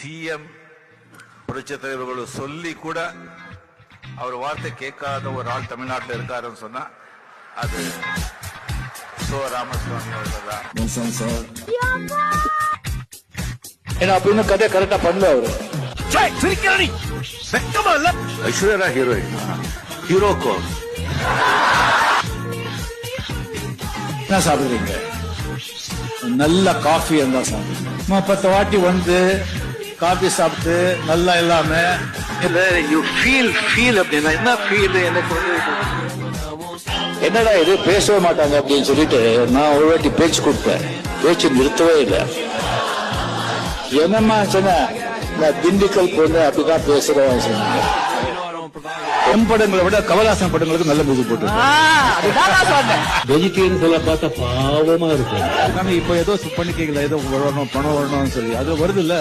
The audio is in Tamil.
சிஎம் புரட்சி தலைவர்கள் சொல்லி கூட அவர் வார்த்தை கேட்காத ஒரு ஆள் தமிழ்நாட்டில் இருக்காருன்னு சொன்னா அது ராமசுவாமி அவர்கள் தான். ஏன்னா அப்படின்னு கதையை கரெக்டா பண்ணல அவரு. ஐஸ்வர்யா ஹீரோயின் ஹீரோக்கோ என்ன சாப்பிடுறீங்க? நல்ல காஃபி இருந்தா சாப்பிடுங்க. 10 வாட்டி வந்து காஃபி சாப்பிட்டு நல்லா இல்லாம யூ ஃபீல் அப்படின்னா என்ன ஃபீல் எனக்கு என்னடா இது பேசவே மாட்டாங்க அப்படின்னு சொல்லிட்டு நான் ஒரு வாட்டி பேச்சு கொடுத்தேன். பேச்சு நிறுத்தவே இல்லை. என்னம்மா சொன்ன நான் திண்டுக்கல் பொண்ணு அப்படிதான் பேசுறேன் சொன்னாங்க. எம் படங்களை விட கமல்ஹாசன் படங்களுக்கு நல்ல மியூசிக் போட்டு வெஜிடேரியன் சொல்ல பார்த்தா பாவமா இருக்கு. இப்ப ஏதோ பண்ணிக்கல ஏதோ வரணும் பணம் வரணும்னு சொல்லி அது வருது இல்ல.